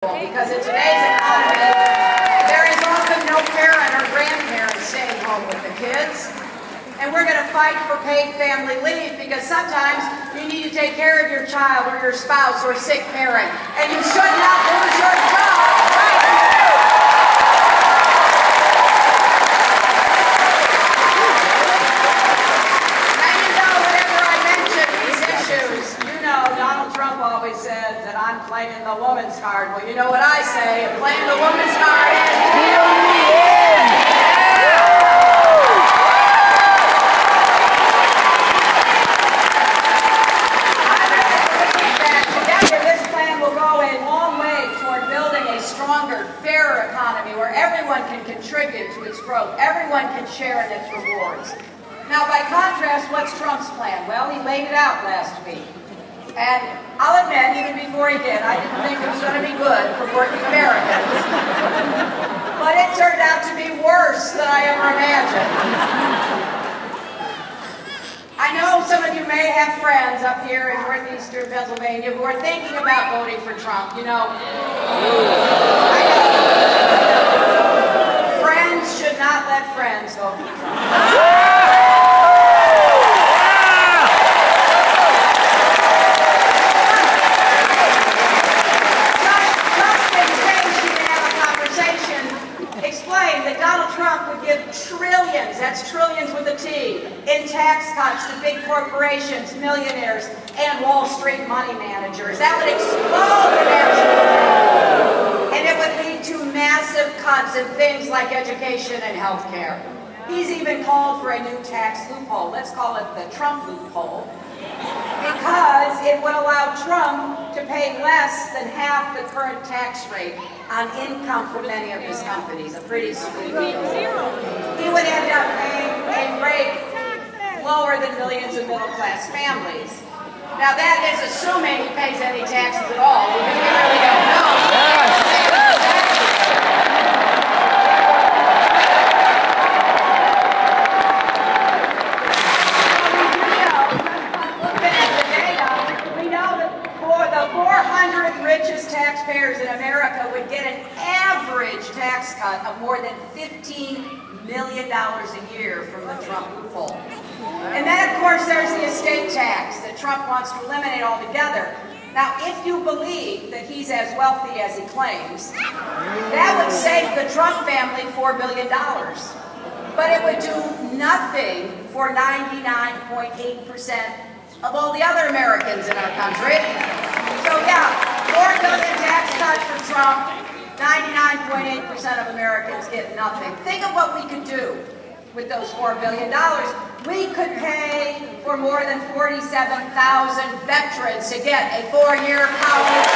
Because in today's economy, there is often no parent or grandparent staying home with the kids. And we're going to fight for paid family leave because sometimes you need to take care of your child or your spouse or sick parent. And you should not lose your job. Now you know whenever I mention these issues, you know Donald Trump always said that I'm playing the woman's card. Well, you know what I say, I'm playing the woman's card until the end. I'm really believe that together this plan will go a long way toward building a stronger, fairer economy where everyone can contribute to its growth, everyone can share in its rewards. Now, by contrast, what's Trump's plan? Well, he laid it out last week. And I'll admit, even before he did, I didn't think it was going to be good for working Americans. But it turned out to be worse than I ever imagined. I know some of you may have friends up here in northeastern Pennsylvania who are thinking about voting for Trump. You know, friends should not let friends vote for Trump. Trillions, that's trillions with a T, in tax cuts to big corporations, millionaires, and Wall Street money managers. That would explode the national debt, and it would lead to massive cuts in things like education and health care. He's even called for a new tax loophole. Let's call it the Trump loophole, because it would allow Trump to pay less than half the current tax rate on income from many of his companies. A pretty sweet deal. He would end up paying a rate lower than millions of middle-class families. Now that is assuming he pays any taxes at all, because we really don't know. Richest taxpayers in America would get an average tax cut of more than $15 million a year from the Trump loophole. And then, of course, there's the estate tax that Trump wants to eliminate altogether. Now, if you believe that he's as wealthy as he claims, that would save the Trump family $4 billion. But it would do nothing for 99.8% of all the other Americans in our country. So yeah, $4 billion tax cut for Trump, 99.8% of Americans get nothing. Think of what we could do with those $4 billion. We could pay for more than 47,000 veterans to get a 4-year college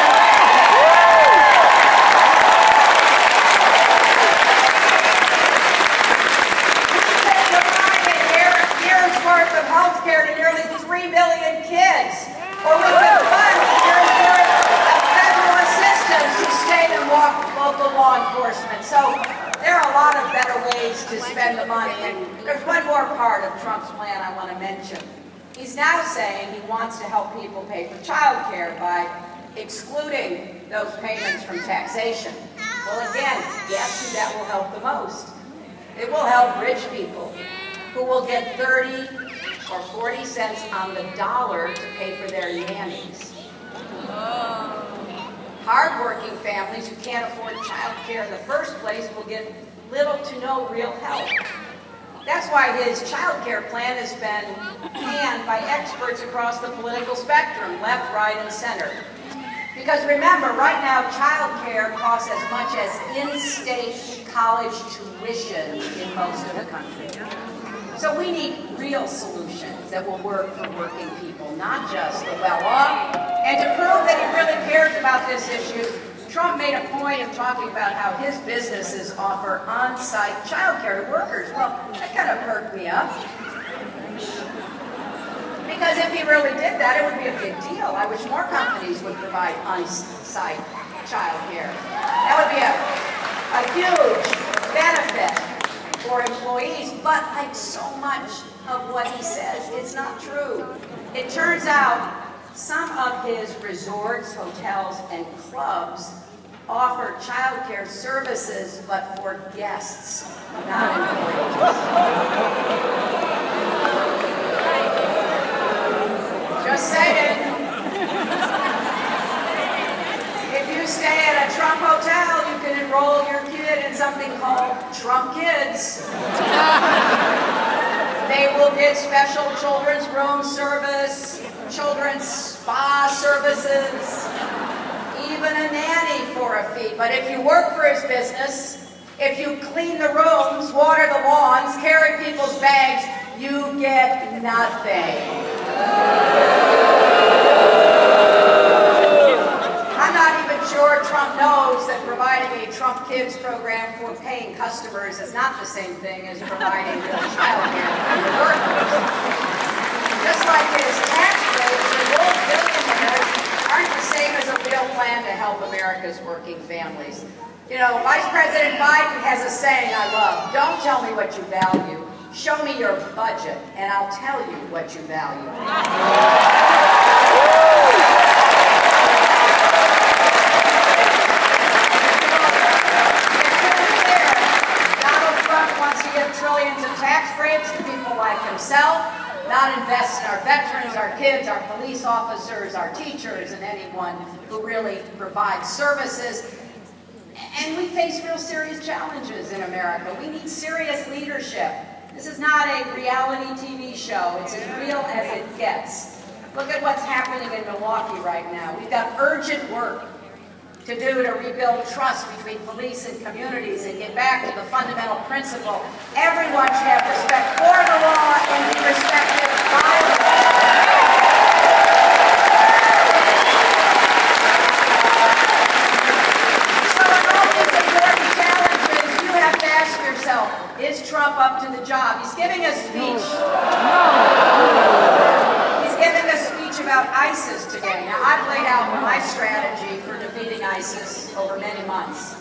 worth of health care to nearly 3 million kids. Or we could fund years worth of federal assistance to state and local law enforcement. So there are a lot of better ways to spend the money. And there's one more part of Trump's plan I want to mention. He's now saying he wants to help people pay for child care by excluding those payments from taxation. Well, again, guess who that will help the most? It will help rich people, who will get 30 or 40 cents on the dollar to pay for their nannies. Hard-working families who can't afford child care in the first place will get little to no real help. That's why his child care plan has been panned by experts across the political spectrum, left, right, and center. Because remember, right now, child care costs as much as in-state college tuition in most of the country. So we need real solutions that will work for working people, not just the well-off. And to prove that he really cares about this issue, Trump made a point of talking about how his businesses offer on-site child care to workers. Well, that kind of perked me up. Because if he really did that, it would be a big deal. I wish more companies would provide on-site child care. That would be a huge benefit for employees, but like so much of what he says, it's not true. It turns out some of his resorts, hotels, and clubs offer child care services, but for guests, not employees. Just saying. If you stay at a Trump hotel, you can enroll your kid in something called Trump Kids. They will get special children's room service, children's spa services, even a nanny for a fee. But if you work for his business, if you clean the rooms, water the lawns, carry people's bags, you get nothing. I'm not even sure Trump knows that providing a Trump Kids program for paying customers is not the same thing as providing real child care for your workers. Just like his tax rates, reward billionaires aren't the same as a real plan to help America's working families. You know, Vice President Biden has a saying I love: don't tell me what you value, show me your budget, and I'll tell you what you value. Trillions of tax breaks to people like himself, not invest in our veterans, our kids, our police officers, our teachers, and anyone who really provides services. And we face real serious challenges in America. We need serious leadership. This is not a reality TV show. It's as real as it gets. Look at what's happening in Milwaukee right now. We've got urgent work to do to rebuild trust between police and communities and get back to the fundamental principle: everyone should have respect for the law and be respected by the law. So in all these important challenges, you have to ask yourself, is Trump up to the job? He's giving a speech. He's giving a speech about ISIS today. Now, I've laid out my strategy for defeating ISIS over many months.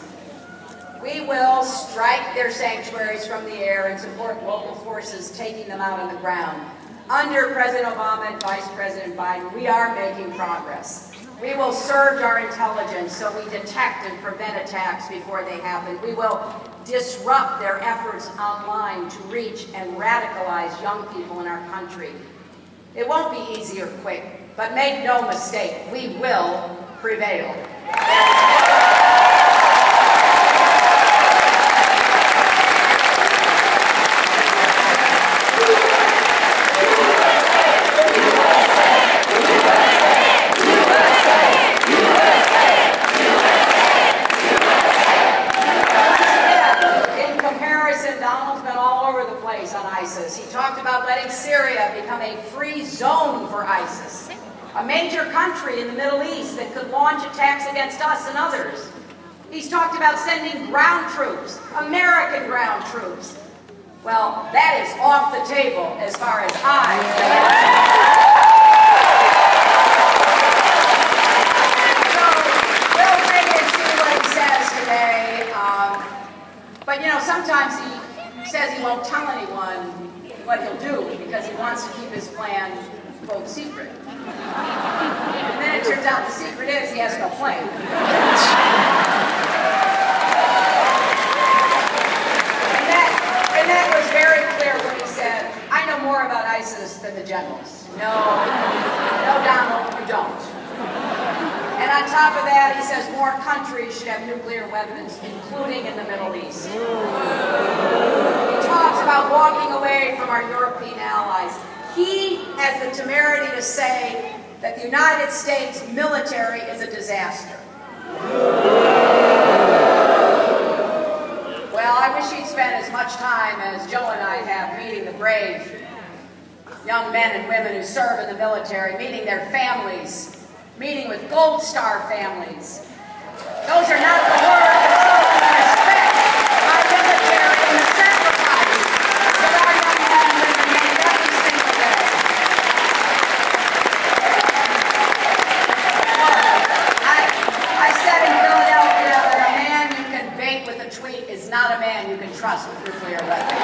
We will strike their sanctuaries from the air and support local forces taking them out on the ground. Under President Obama and Vice President Biden, we are making progress. We will surge our intelligence so we detect and prevent attacks before they happen. We will disrupt their efforts online to reach and radicalize young people in our country. It won't be easy or quick, but make no mistake, we will prevail. He talked about letting Syria become a free zone for ISIS, a major country in the Middle East that could launch attacks against us and others. He's talked about sending ground troops, American ground troops. Well, that is off the table as far as I'm concerned. So we'll wait and see what he says today. But you know, sometimes he says he won't tell anyone what he'll do because he wants to keep his plan, quote, secret. And then it turns out the secret is he has no plan. And that was very clear when he said, I know more about ISIS than the generals. No, Donald, you don't. And on top of that, he says more countries should have nuclear weapons, including in the Middle East. He talks about walking away from our European allies. He has the temerity to say that the United States military is a disaster. Well, I wish he'd spent as much time as Joe and I have meeting the brave young men and women who serve in the military, meeting their families, meeting with Gold Star families. Those are not the words of self-respect. Our military and the sacrifice that our young men and women make every single day. I said in Philadelphia that a man you can bait with a tweet is not a man you can trust with nuclear weapons.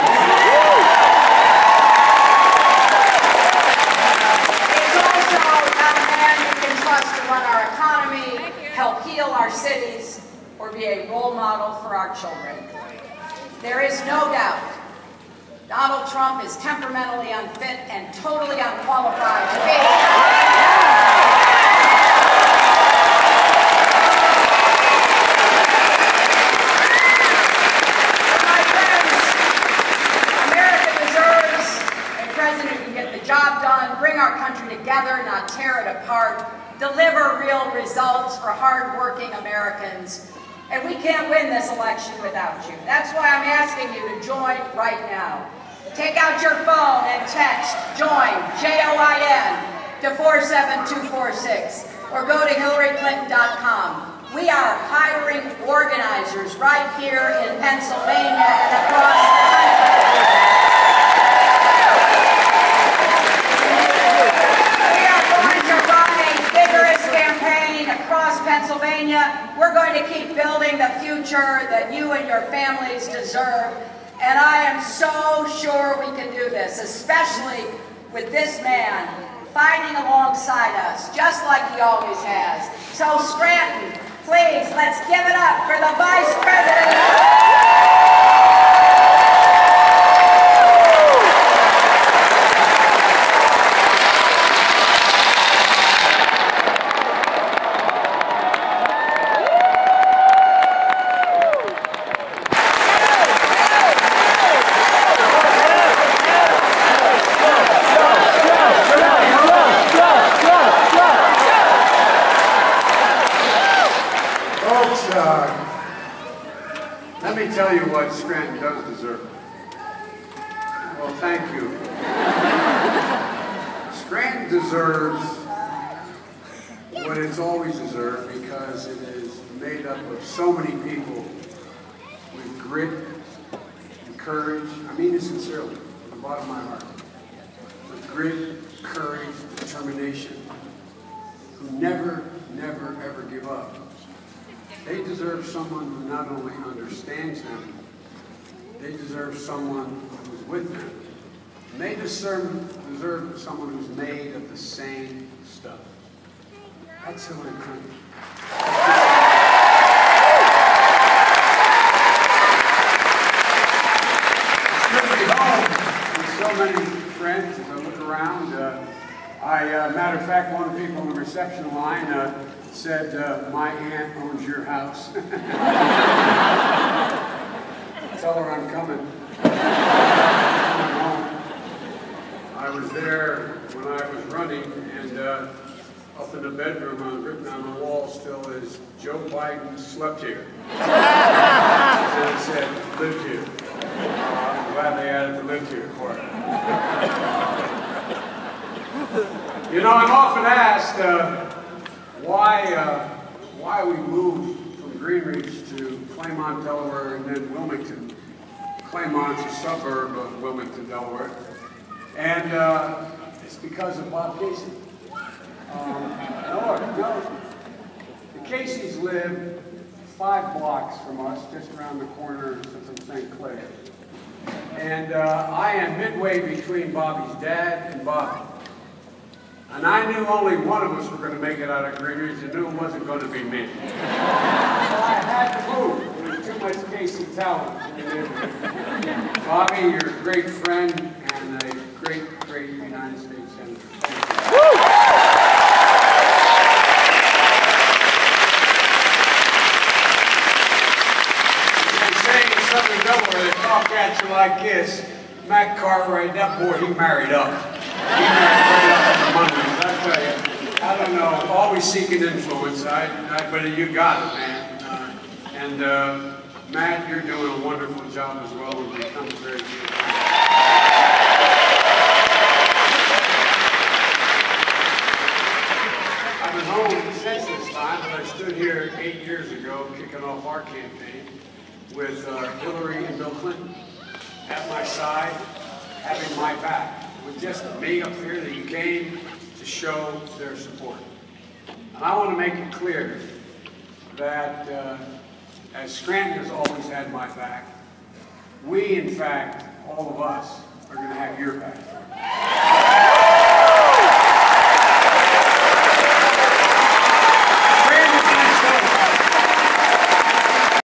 To run our economy, help heal our cities, or be a role model for our children. There is no doubt Donald Trump is temperamentally unfit and totally unqualified to be job done, bring our country together, not tear it apart, deliver real results for hard-working Americans. And we can't win this election without you. That's why I'm asking you to join right now. Take out your phone and text JOIN, J-O-I-N, to 47246, or go to HillaryClinton.com. We are hiring organizers right here in Pennsylvania and across the country. Pennsylvania. We're going to keep building the future that you and your families deserve. And I am so sure we can do this, especially with this man fighting alongside us, just like he always has. So Scranton, please, let's give it up for the Vice President. Let me tell you what Scranton does deserve. Well, thank you. Scranton deserves what it's always deserved because it is made up of so many people with grit and courage. I mean it sincerely, from the bottom of my heart. With grit, courage, determination, who never, ever give up. They deserve someone who not only understands them, they deserve someone who's with them. And they deserve someone who's made of the same stuff. That's Hillary Clinton. It's good to be home with so many friends as I look around. Matter of fact, one of the people on the reception line said, my aunt owns your house. Tell her I'm coming. I was there when I was running, and up in the bedroom, written on the wall still is, Joe Biden slept here. And it said, lived here. I'm glad they added the lived here part. You know, I'm often asked, why we moved from Greenwich to Claymont, Delaware, and then Wilmington. Claymont's a suburb of Wilmington, Delaware. And it's because of Bob Casey. No. The Caseys live 5 blocks from us, just around the corner from St. Clair. And I am midway between Bobby's dad and Bobby. And I knew only one of us were going to make it out of Greenwich, and knew it wasn't going to be me. So I had to move. There was too much Casey talent. Bobby, you're a great friend and a great United States Senator. Thank you. They say in Southern Delaware, they talk at you like this. Matt Cartwright, that boy, he married up. He married right up in the money. I tell you, I don't know, always seeking influence. But you got it, man. Matt, you're doing a wonderful job as well, and it comes very good. I've been home since this time, but I stood here 8 years ago, kicking off our campaign with Hillary and Bill Clinton at my side, having my back. It was just me up here that you came to show their support. And I want to make it clear that as Scranton has always had my back, we, in fact, all of us, are going to have your back.